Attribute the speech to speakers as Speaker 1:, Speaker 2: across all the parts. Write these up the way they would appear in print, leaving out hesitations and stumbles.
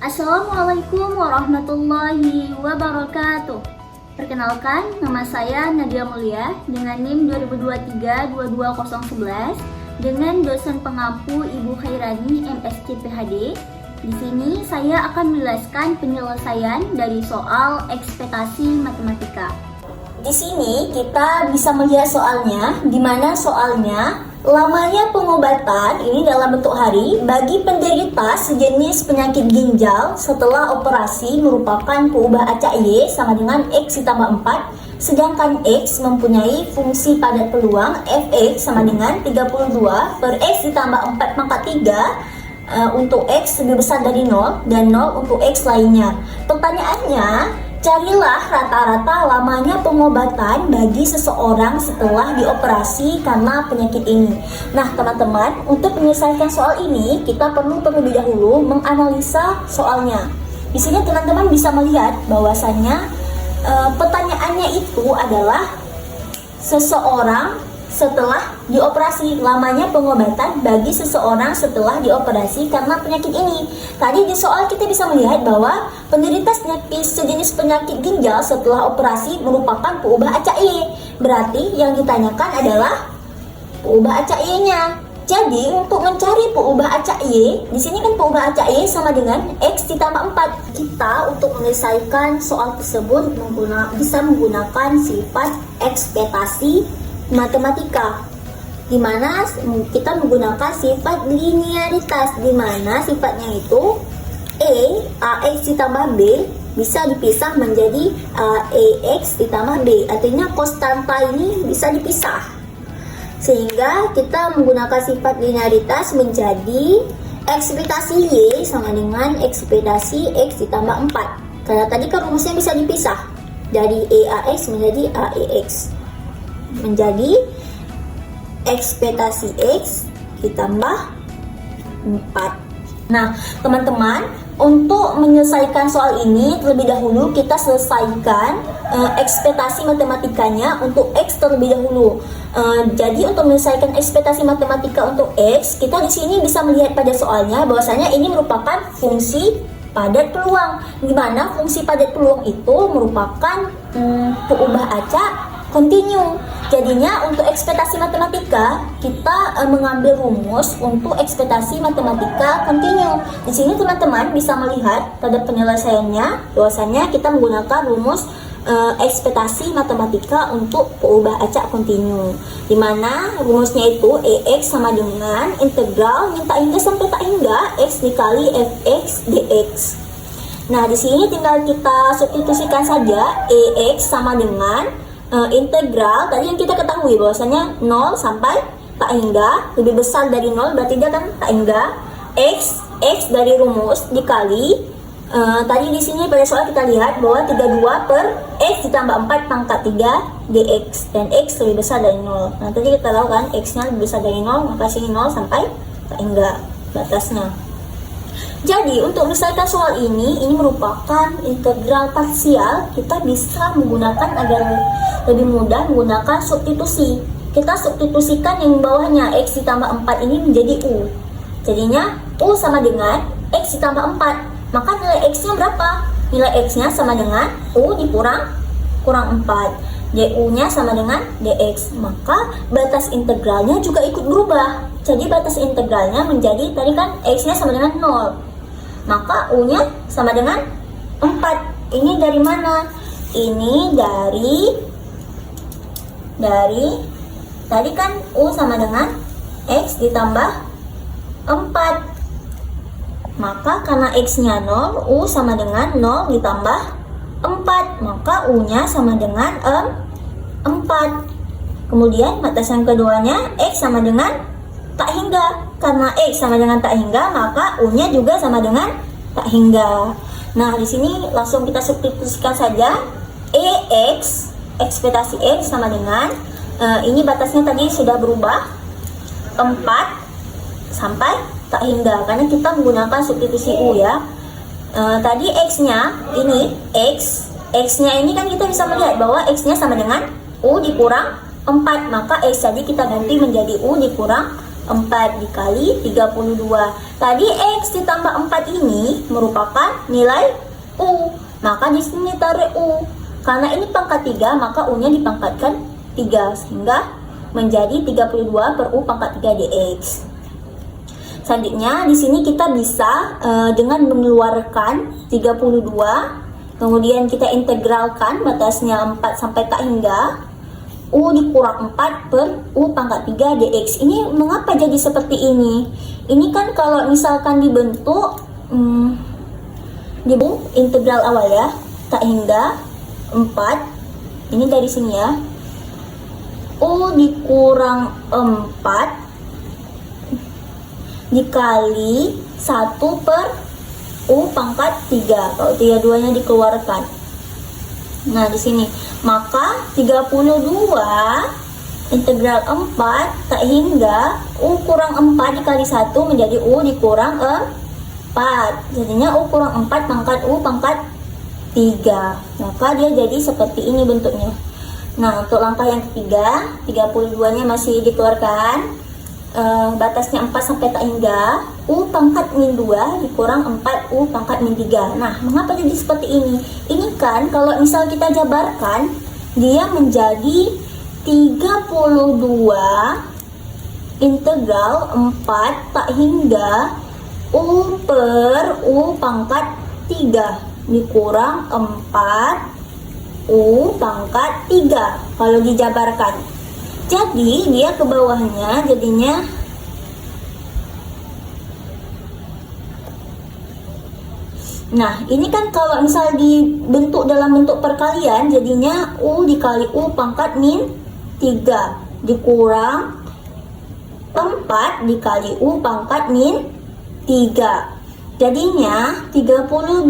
Speaker 1: Assalamualaikum warahmatullahi wabarakatuh. Perkenalkan, nama saya Nadia Mulia dengan NIM 2023-22011 dengan dosen pengampu Ibu Khairani MSc PhD. Di sini saya akan menjelaskan penyelesaian dari soal ekspektasi matematika. Di sini kita bisa melihat soalnya, di mana soalnya lamanya pengobatan ini dalam bentuk hari bagi penderita sejenis penyakit ginjal setelah operasi merupakan peubah acak Y sama dengan X ditambah 4, sedangkan X mempunyai fungsi padat peluang Fx sama dengan 32 per X ditambah 4 pangkat 3 untuk X lebih besar dari 0 dan 0 untuk X lainnya. Pertanyaannya, carilah rata-rata lamanya pengobatan bagi seseorang setelah dioperasi karena penyakit ini. Nah, teman-teman, untuk menyelesaikan soal ini, kita perlu terlebih dahulu menganalisa soalnya. Di sini teman-teman bisa melihat bahwasannya pertanyaannya itu adalah seseorang setelah dioperasi, lamanya pengobatan bagi seseorang setelah dioperasi karena penyakit ini. Tadi di soal kita bisa melihat bahwa penderita sejenis penyakit ginjal setelah operasi merupakan peubah acak Y. Berarti yang ditanyakan adalah peubah acak Y-nya. Jadi untuk mencari peubah acak Y, di sini kan peubah acak Y sama dengan X ditambah 4. Kita untuk menyelesaikan soal tersebut bisa menggunakan sifat ekspektasi matematika, di mana kita menggunakan sifat linearitas, di mana sifatnya itu AX ditambah B bisa dipisah menjadi AX ditambah B, artinya konstanta ini bisa dipisah, sehingga kita menggunakan sifat linearitas menjadi ekspektasi Y sama dengan ekspektasi X ditambah 4, karena tadi kan rumusnya bisa dipisah dari AX menjadi AX, menjadi ekspektasi X ditambah 4. Nah, teman-teman, untuk menyelesaikan soal ini terlebih dahulu kita selesaikan ekspektasi matematikanya untuk X terlebih dahulu. Jadi untuk menyelesaikan ekspektasi matematika untuk X, kita di sini bisa melihat pada soalnya bahwasanya ini merupakan fungsi padat peluang, di mana fungsi padat peluang itu merupakan peubah acak kontinu. Jadinya untuk ekspektasi matematika kita mengambil rumus untuk ekspektasi matematika kontinu. Di sini teman-teman bisa melihat pada penyelesaiannya bahwasanya kita menggunakan rumus ekspektasi matematika untuk peubah acak kontinu, di mana rumusnya itu AX sama dengan integral min tak hingga sampai tak hingga X dikali Fx dx. Nah, di sini tinggal kita substitusikan saja AX sama dengan integral tadi yang kita ketahui bahwasanya 0 sampai tak hingga lebih besar dari 0, berarti dia kan tak hingga X dari rumus dikali tadi di sini pada soal kita lihat bahwa 32 per X ditambah 4 pangkat 3 dx, dan X lebih besar dari 0. Nah, tadi kita tahu kan X nya lebih besar dari 0, maka sini 0 sampai tak hingga batasnya. Jadi untuk menyelesaikan soal ini merupakan integral parsial. Kita bisa menggunakan agar lebih mudah menggunakan substitusi. Kita substitusikan yang bawahnya X ditambah 4 ini menjadi U. Jadinya U sama dengan X ditambah 4. Maka nilai X nya berapa? Nilai X nya sama dengan U kurang 4. DU nya sama dengan DX. Maka batas integralnya juga ikut berubah. Jadi batas integralnya menjadi tadi kan X nya sama dengan 0. Maka U-nya sama dengan 4. Ini dari mana? Ini dari tadi kan U sama dengan X ditambah 4. Maka karena X-nya 0, U sama dengan 0 ditambah 4. Maka U-nya sama dengan 4. Kemudian batas yang keduanya X sama dengan tak hingga. Karena X sama dengan tak hingga, maka U-nya juga sama dengan tak hingga. Nah, di sini langsung kita substitusikan saja AX, ekspektasi X sama dengan ini batasnya tadi sudah berubah 4 sampai tak hingga, karena kita menggunakan substitusi U ya. Tadi X-nya ini X-nya ini kan kita bisa melihat bahwa X-nya sama dengan U dikurang 4, maka X tadi kita ganti menjadi U dikurang 4 dikali 32. Tadi X ditambah 4 ini merupakan nilai U. Maka di sini taruh U. Karena ini pangkat 3, maka U-nya dipangkatkan 3. Sehingga menjadi 32 per U pangkat 3 dx. Selanjutnya di sini kita bisa dengan mengeluarkan 32. Kemudian kita integralkan batasnya 4 sampai tak hingga. U dikurang 4 per U pangkat 3 dx. Ini mengapa jadi seperti ini? Ini kan kalau misalkan dibentuk integral awal ya, tak hingga 4. Ini dari sini ya. U dikurang 4 dikali 1 per U pangkat 3. Kalau 32-nya dikeluarkan. Nah, di sini. Maka 32 integral 4 tak hingga U kurang 4 dikali 1 menjadi U dikurang 4. Jadinya U kurang 4 pangkat U pangkat 3. Maka dia jadi seperti ini bentuknya. Nah, untuk langkah yang ketiga, 32-nya masih dikeluarkan. Batasnya 4 sampai tak hingga U pangkat min 2 dikurang 4 U pangkat min 3. Nah, mengapa jadi seperti ini? Ini kan kalau misal kita jabarkan, dia menjadi 32 integral 4 tak hingga U per U pangkat 3 dikurang 4 U pangkat 3 kalau dijabarkan. Jadi dia ke bawahnya jadinya nah, ini kan kalau misal dibentuk dalam bentuk perkalian jadinya U dikali U pangkat min 3 dikurang 4 dikali U pangkat min 3. Jadinya 32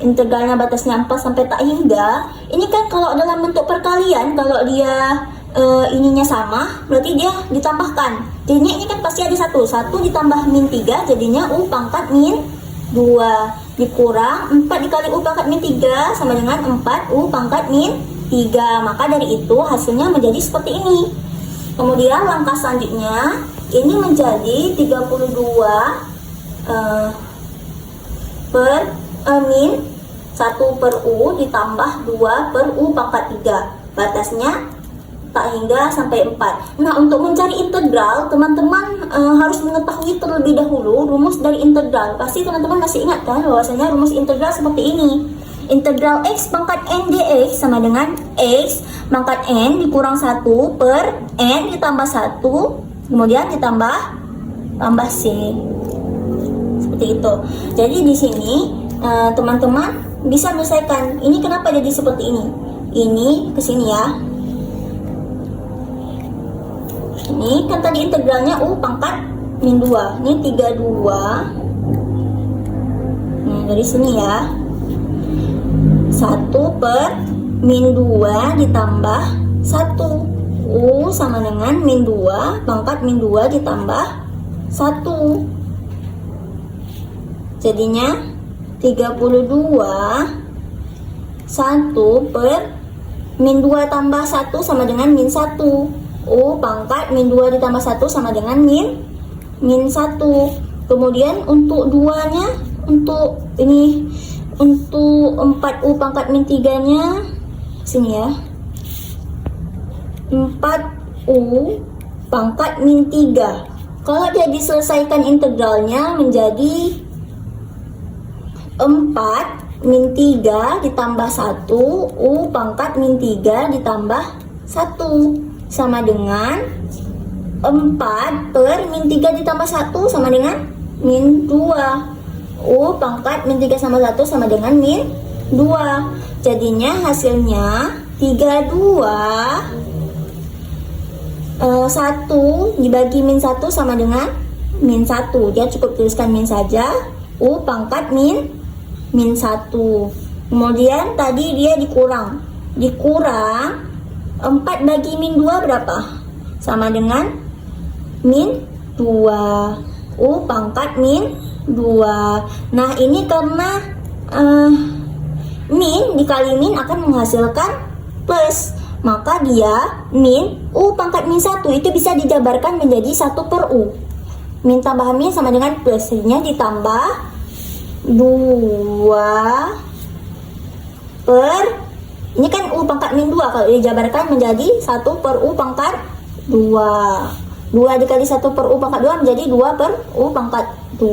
Speaker 1: integralnya batasnya 4 sampai tak hingga. Ini kan kalau dalam bentuk perkalian, kalau dia ininya sama, berarti dia ditambahkan. Jadinya ini kan pasti ada 1 ditambah min 3, jadinya U pangkat min 2 dikurang 4 dikali U pangkat min 3 sama dengan 4 U pangkat min 3. Maka dari itu hasilnya menjadi seperti ini. Kemudian langkah selanjutnya, ini menjadi 32 per min 1 per U ditambah 2 per U pangkat 3. Batasnya tak hingga sampai 4. Nah, untuk mencari integral, teman-teman harus mengetahui terlebih dahulu rumus dari integral. Pasti teman-teman masih ingat kan bahwasanya rumus integral seperti ini. Integral X pangkat N dx sama dengan X pangkat N dikurang 1 per N ditambah 1 kemudian ditambah C. Seperti itu. Jadi di sini teman-teman bisa menyelesaikan. Ini kenapa jadi seperti ini? Ini ke sini ya. Ini kan tadi integralnya U pangkat min 2. Ini 32. Nah, dari sini ya. 1 per min 2 ditambah 1. U sama dengan min 2 pangkat min 2 ditambah 1. Jadinya 32 1 per min 2 tambah 1 sama dengan min 1. U pangkat min 2 ditambah 1 sama dengan min 1. Kemudian untuk 2 nya, untuk ini, untuk 4 U pangkat min 3 nya sini ya, 4 U pangkat min 3. Kalau dia diselesaikan integralnya menjadi 4 min 3 ditambah 1 U pangkat min 3 ditambah 1 sama dengan 4 per min 3 ditambah 1 sama dengan min 2. U pangkat min 3 sama 1 sama dengan min 2. Jadinya hasilnya 32 1 dibagi min 1 sama dengan min 1. Dia cukup tuliskan min saja. U pangkat min 1. Kemudian tadi dia dikurang 4 bagi min 2 berapa? Sama dengan min 2. U pangkat min 2. Nah, ini karena min dikali min akan menghasilkan plus. maka dia min U pangkat min 1 itu bisa dijabarkan menjadi 1 per U. Min tambah min sama dengan plus, jadinya ditambah 2 per, ini kan U pangkat min 2, kalau dijabarkan menjadi 1 per U pangkat 2. 2 dikali 1 per U pangkat 2 menjadi 2 per U pangkat 2.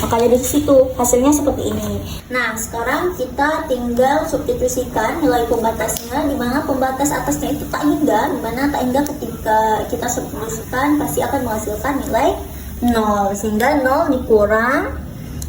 Speaker 1: Maka dari situ hasilnya seperti ini. Nah, sekarang kita tinggal substitusikan nilai pembatasnya, di mana pembatas atasnya itu tak hingga, di mana tak hingga ketika kita substitusikan pasti akan menghasilkan nilai 0. Sehingga 0 dikurang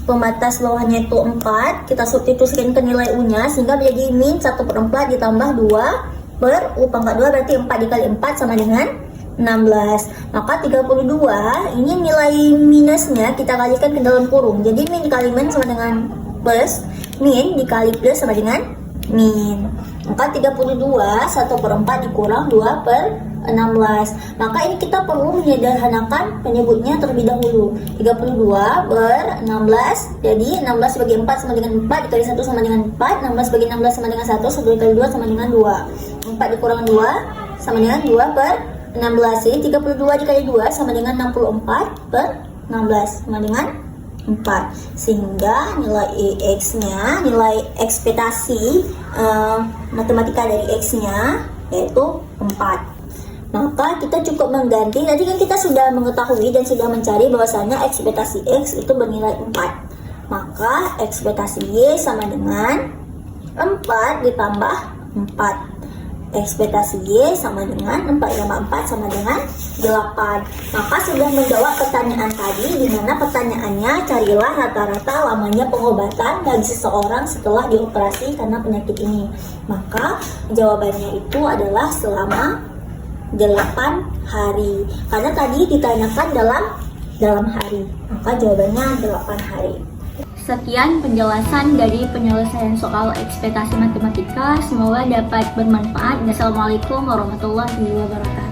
Speaker 1: pembatas bawahnya itu 4, kita substitusikan ke nilai U-nya sehingga menjadi min 1 per 4 ditambah 2 per U pangkat 2, berarti 4 dikali 4 sama dengan 16. Maka 32 ini nilai minusnya kita kalikan ke dalam kurung. Jadi min dikali min sama dengan plus, min dikali plus sama dengan min. Maka 32 1 per 4 dikurang 2 per 16. Maka ini kita perlu menyederhanakan penyebutnya terlebih dahulu. 32 per 16, jadi 16 bagi 4 sama dengan 4, dikali 1 sama dengan 4, 16 bagi 16 sama dengan 1, 1 dikali 2 sama dengan 2. 4 dikurang 2 sama dengan 2 per 16. Jadi 32 dikali 2 sama dengan 64 per 16 sama dengan 4. Sehingga nilai X-nya, nilai ekspektasi matematika dari X-nya yaitu 4. Maka kita cukup mengganti, tadi kan kita sudah mengetahui dan sudah mencari bahwasanya ekspektasi X itu bernilai 4. Maka ekspektasi Y sama dengan 4 ditambah 4. Ekspektasi Y sama dengan 4 tambah 4 sama dengan 8. Maka sudah menjawab pertanyaan tadi, di mana pertanyaannya carilah rata-rata lamanya pengobatan bagi seseorang setelah dioperasi karena penyakit ini. Maka jawabannya itu adalah selama 8 hari. Karena tadi ditanyakan dalam hari. Maka jawabannya 8 hari. Sekian penjelasan dari penyelesaian soal ekspektasi matematika. Semoga dapat bermanfaat. Wassalamualaikum warahmatullahi wabarakatuh.